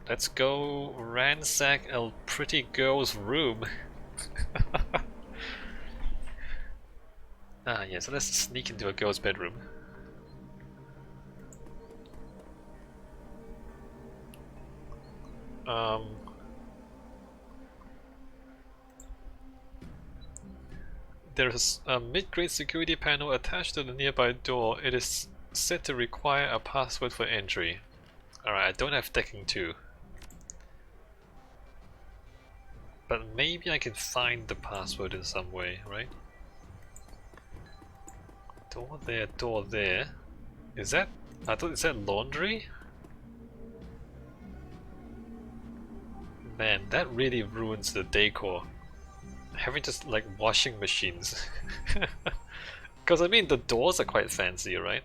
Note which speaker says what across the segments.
Speaker 1: Let's go ransack a pretty girl's room. Ah, yeah, so let's sneak into a girl's bedroom. There's a mid-grade security panel attached to the nearby door. It is said to require a password for entry. Alright, I don't have decking 2. But maybe I can find the password in some way, right? Door there, door there. Is that... is that laundry? Man, that really ruins the decor. Having just like washing machines. Because I mean the doors are quite fancy, right?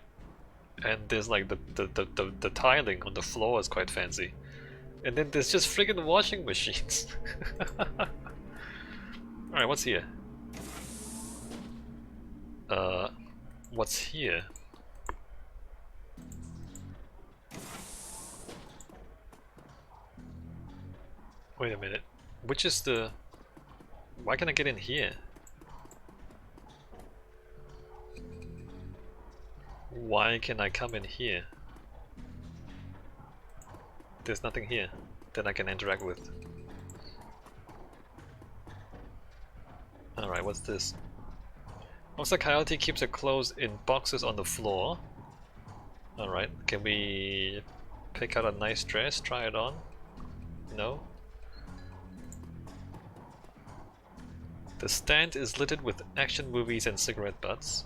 Speaker 1: And there's like the tiling on the floor is quite fancy. And then there's just friggin' washing machines. Alright, what's here? What's here? Wait a minute. Which is the... Why can I get in here? Why can I come in here? There's nothing here that I can interact with. Alright, what's this? Looks like Coyote keeps her clothes in boxes on the floor. Alright, can we pick out a nice dress, try it on? No? The stand is littered with action movies and cigarette butts.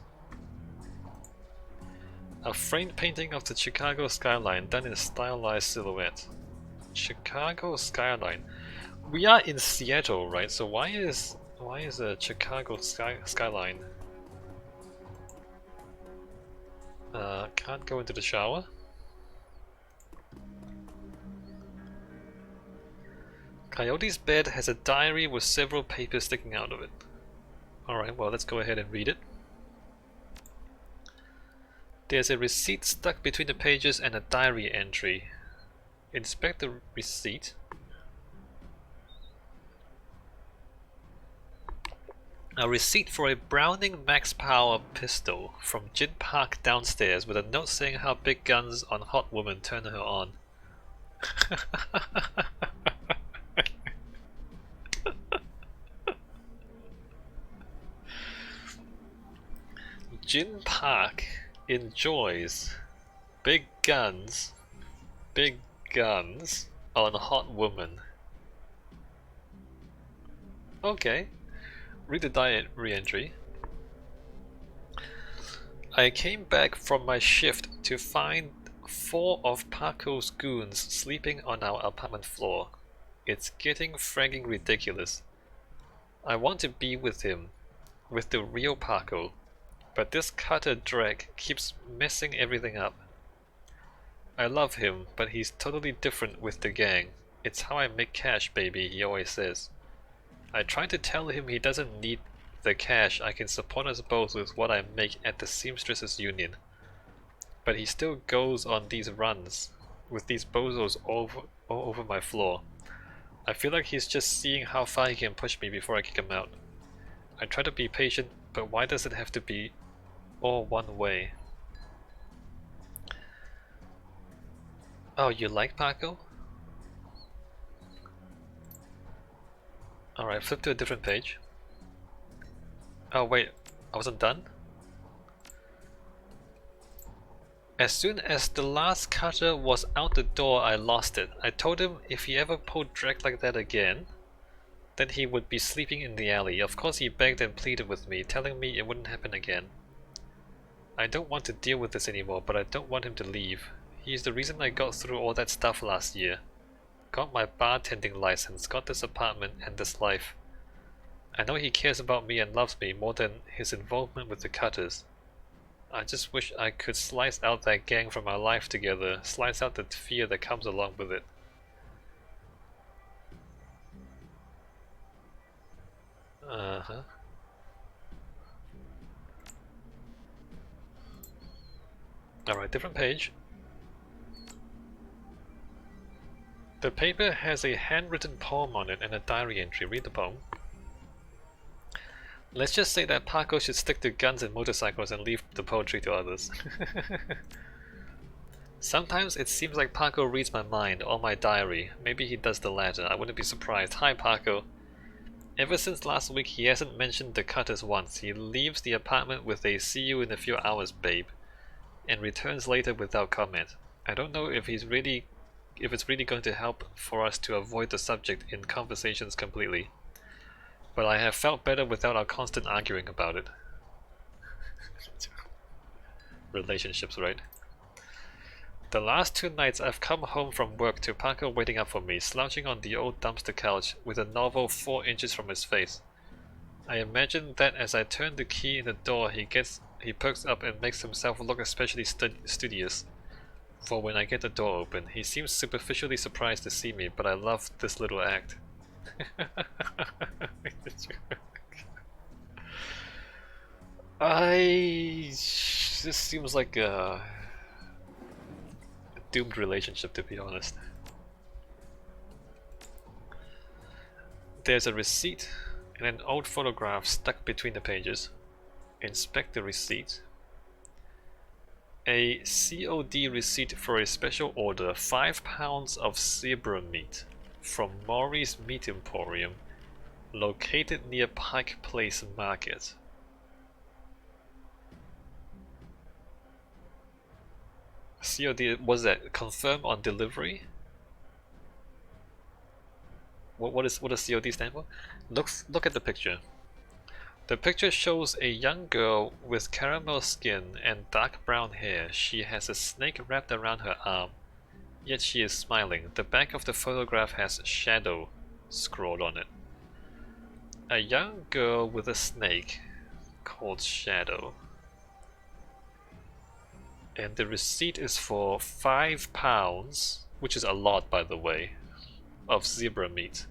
Speaker 1: A framed painting of the Chicago skyline done in a stylized silhouette. Chicago skyline. We are in Seattle, right? So why is a Chicago skyline? Can't go into the shower. Coyote's bed has a diary with several papers sticking out of it. Alright, well let's go ahead and read it. There's a receipt stuck between the pages and a diary entry. Inspect the receipt. A receipt for a Browning Max Power pistol from Jin Park downstairs with a note saying how big guns on hot woman turn her on. Jin Park enjoys big guns on hot woman. Okay. Read the diary entry. I came back from my shift to find 4 of Paco's goons sleeping on our apartment floor. It's getting fragging ridiculous. I want to be with him, with the real Paco, but this cutter drag keeps messing everything up. I love him, but he's totally different with the gang. It's how I make cash, baby, he always says. I try to tell him he doesn't need the cash, I can support us both with what I make at the Seamstresses Union. But he still goes on these runs, with these bozos all over my floor. I feel like he's just seeing how far he can push me before I kick him out. I try to be patient, but why does it have to be all one way? Oh, you like Paco? Alright, flip to a different page. Oh wait, I wasn't done? As soon as the last cutter was out the door, I lost it. I told him if he ever pulled drag like that again, then he would be sleeping in the alley. Of course he begged and pleaded with me, telling me it wouldn't happen again. I don't want to deal with this anymore, but I don't want him to leave. He's the reason I got through all that stuff last year. Got my bartending license, got this apartment and this life. I know he cares about me and loves me more than his involvement with the cutters. I just wish I could slice out that gang from our life together, slice out the fear that comes along with it. Uh-huh. Alright, different page. The paper has a handwritten poem on it and a diary entry. Read the poem. Let's just say that Paco should stick to guns and motorcycles and leave the poetry to others. Sometimes it seems like Paco reads my mind or my diary. Maybe he does the latter. I wouldn't be surprised. Hi, Paco. Ever since last week, he hasn't mentioned the cutters once. He leaves the apartment with a "see you in a few hours, babe," and returns later without comment. I don't know if it's really going to help for us to avoid the subject in conversations completely, but I have felt better without our constant arguing about it. Relationships, right? The last 2 nights I've come home from work to Paco waiting up for me, slouching on the old dumpster couch with a novel 4 inches from his face. I imagine that as I turn the key in the door, he perks up and makes himself look especially studious. For when I get the door open, he seems superficially surprised to see me, but I love this little act. This seems like a doomed relationship, to be honest. There's a receipt and an old photograph stuck between the pages. Inspect the receipt. A COD receipt for a special order, 5 pounds of zebra meat from Maury's Meat Emporium, located near Pike Place Market. COD, was that confirm on delivery? What does COD stand for? Look at the picture. The picture shows a young girl with caramel skin and dark brown hair. She has a snake wrapped around her arm, yet she is smiling. The back of the photograph has "Shadow" scrawled on it. A young girl with a snake called Shadow. And the receipt is for 5 pounds, which is a lot, by the way, of zebra meat.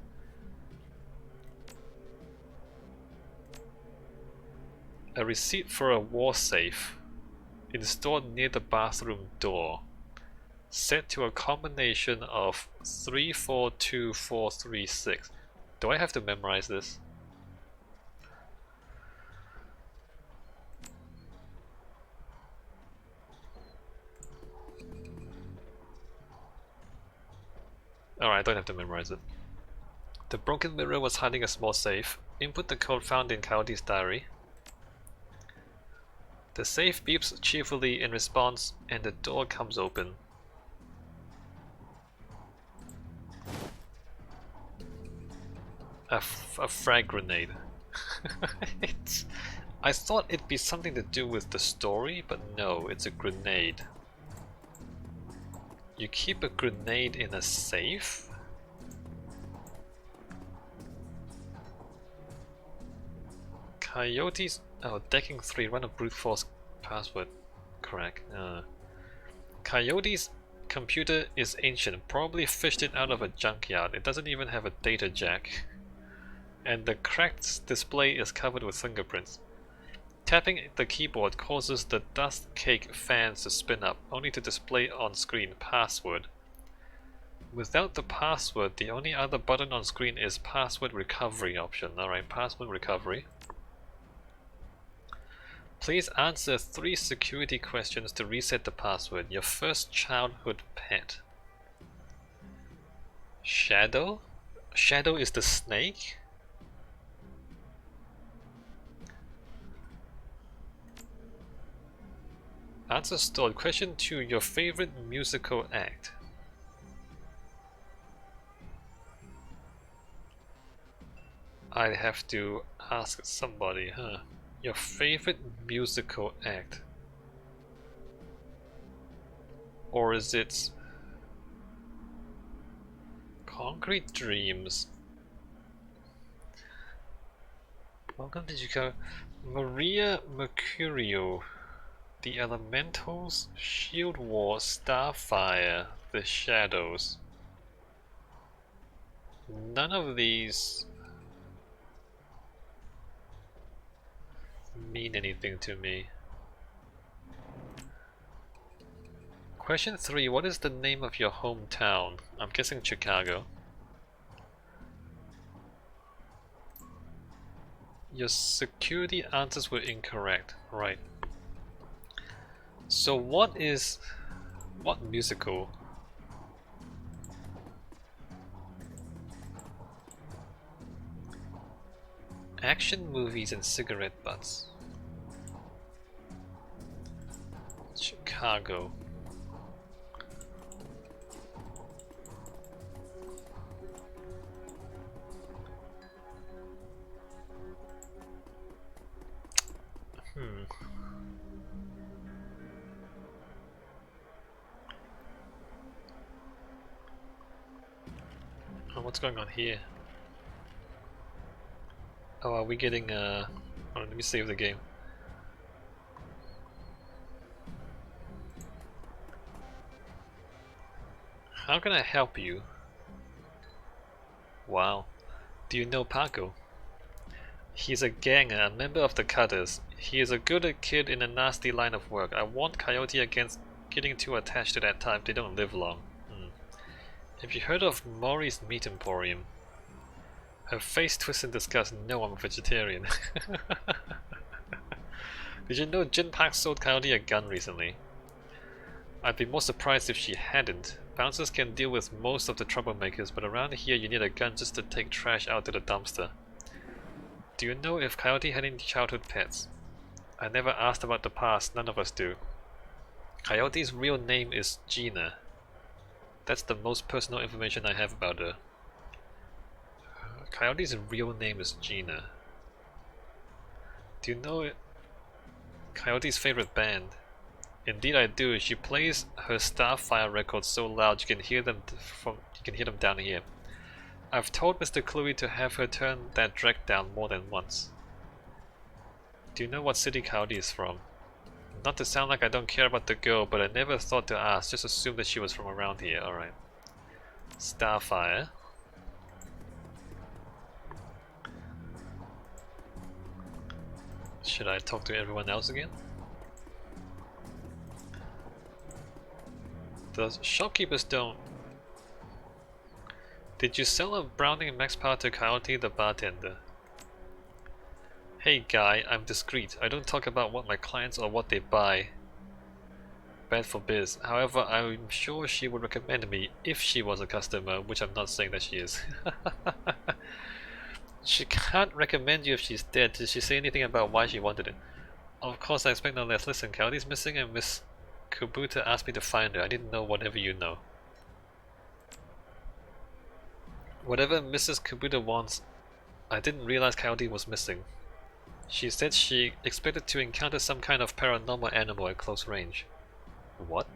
Speaker 1: A receipt for a war safe installed near the bathroom door, set to a combination of 342436. Do I have to memorize this? Alright, I don't have to memorize it. The broken mirror was hiding a small safe. Input the code found in Coyote's diary. The safe beeps cheerfully in response, and the door comes open. A frag grenade. I thought it'd be something to do with the story, but no, it's a grenade. You keep a grenade in a safe? Coyote's... oh, decking 3, run a brute force password. Correct. Coyote's computer is ancient, probably fished it out of a junkyard. It doesn't even have a data jack. And the cracked display is covered with fingerprints. Tapping the keyboard causes the dust cake fans to spin up, only to display on screen password. Without the password, the only other button on screen is password recovery option. Alright, password recovery. Please answer 3 security questions to reset the password. Your first childhood pet. Shadow? Shadow is the snake? Answer stored. Question 2. Your favorite musical act. I have to ask somebody, huh? Your favorite musical act. Or is it Concrete Dreams? Welcome to Chicago. Maria Mercurio. The Elementals, Shield War, Starfire, The Shadows. None of these mean anything to me. Question 3. What is the name of your hometown? I'm guessing Chicago. Your security answers were incorrect. Right. So what musical? Action movies and cigarette butts. Chicago. Oh, what's going on here? Oh, are we getting oh, let me save the game. How can I help you? Wow. Do you know Paco? He's a ganger, a member of the Cutters. He is a good kid in a nasty line of work. I warned Coyote against getting too attached to that type. They don't live long. Have you heard of Maury's Meat Emporium? Her face twists in disgust. No, I'm a vegetarian. Did you know Jin Park sold Coyote a gun recently? I'd be more surprised if she hadn't. Bouncers can deal with most of the troublemakers, but around here you need a gun just to take trash out to the dumpster. Do you know if Coyote had any childhood pets? I never asked about the past, none of us do. Coyote's real name is Gina. That's the most personal information I have about her. Coyote's real name is Gina. Do you know Coyote's favorite band? Indeed I do. She plays her Starfire records so loud you can hear them down here. I've told Mr. Cluey to have her turn that drag down more than once. Do you know what city Coyote is from? Not to sound like I don't care about the girl, but I never thought to ask, just assumed that she was from around here. Alright. Starfire. Should I talk to everyone else again? The shopkeepers don't. Did you sell a Browning Max Power to Coyote, the bartender? Hey guy, I'm discreet. I don't talk about what my clients or what they buy. Bad for biz. However, I'm sure she would recommend me if she was a customer, which I'm not saying that she is. She can't recommend you if she's dead. Did she say anything about why she wanted it? Of course, I expect no less. Listen, Coyote's missing and Miss Kubuta asked me to find her. I didn't know whatever you know. Whatever Mrs. Kubuta wants, I didn't realize Coyote was missing. She said she expected to encounter some kind of paranormal animal at close range. What?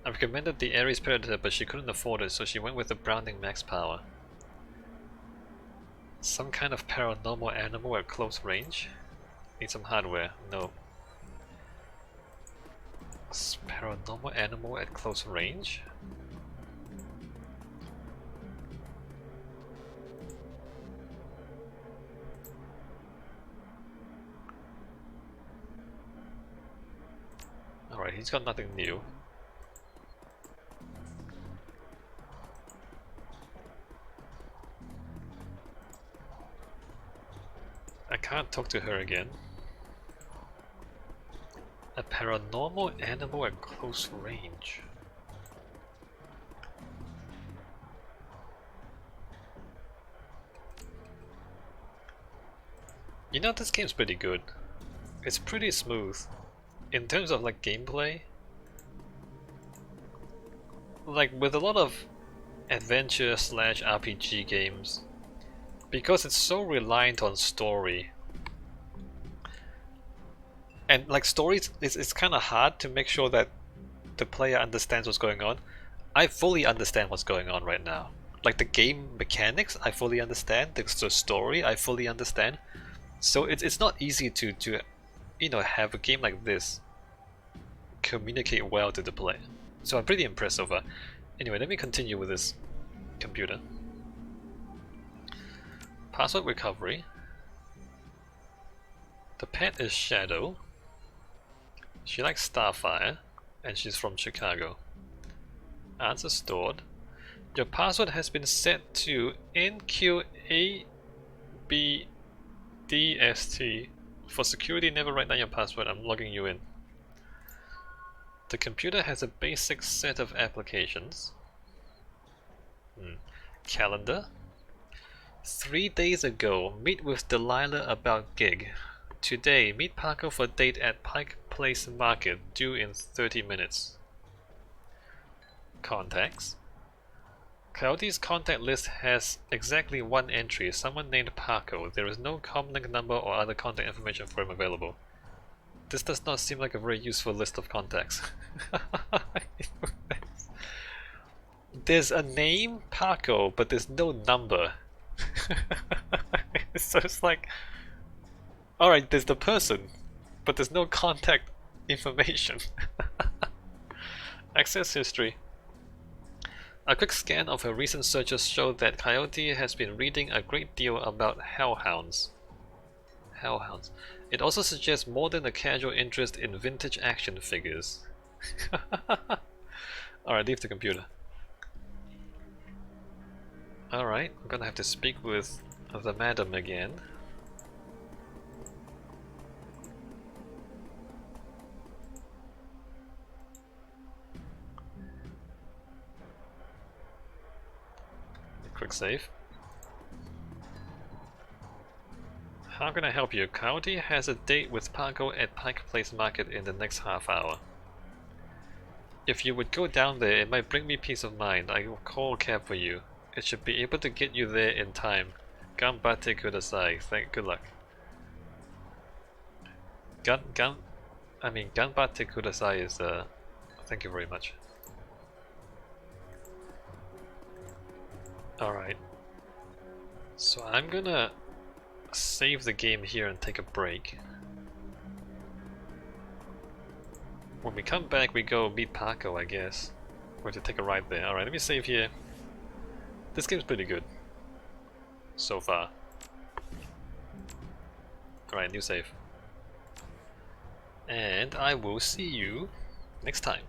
Speaker 1: I recommended the Ares Predator, but she couldn't afford it, so she went with the Browning Max Power. Some kind of paranormal animal at close range? Need some hardware. No. Paranormal animal at close range? Alright, he's got nothing new. I can't talk to her again. A paranormal animal at close range. You know, this game's pretty good. It's pretty smooth. In terms of like gameplay, like with a lot of adventure slash RPG games, because it's so reliant on story, and like stories, it's kind of hard to make sure that the player understands what's going on. I fully understand what's going on right now. Like the game mechanics, I fully understand. The story, I fully understand. So it's not easy to you know, have a game like this communicate well to the player. So I'm pretty impressed so far. Anyway, let me continue with this computer. Password recovery. The pet is Shadow. She likes Starfire, and she's from Chicago. Answer stored. Your password has been set to NQABDST. For security, never write down your password. I'm logging you in. The computer has a basic set of applications. Calendar. 3 days ago, meet with Delilah about gig. Today, meet Paco for date at Pike Place Market, due in 30 minutes. Contacts. Coyote's contact list has exactly one entry, someone named Paco. There is no comlink number or other contact information for him available. This does not seem like a very useful list of contacts. There's a name, Paco, but there's no number. So it's like, alright, there's the person, but there's no contact information. Access history. A quick scan of her recent searches showed that Coyote has been reading a great deal about hellhounds. Hellhounds. It also suggests more than a casual interest in vintage action figures. Alright, leave the computer. Alright, I'm gonna have to speak with the madam again. Quick save. How can I help you? Coyote has a date with Paco at Pike Place Market in the next half hour. If you would go down there, it might bring me peace of mind. I will call a cab for you. It should be able to get you there in time. Ganbatte kudasai. Good luck. Ganbatte kudasai is thank you very much. Alright. So I'm gonna save the game here and take a break. When we come back, we go meet Paco, I guess. We're going to take a ride there. Alright, let me save here. This game's pretty good. So far. Alright, new save. And I will see you next time.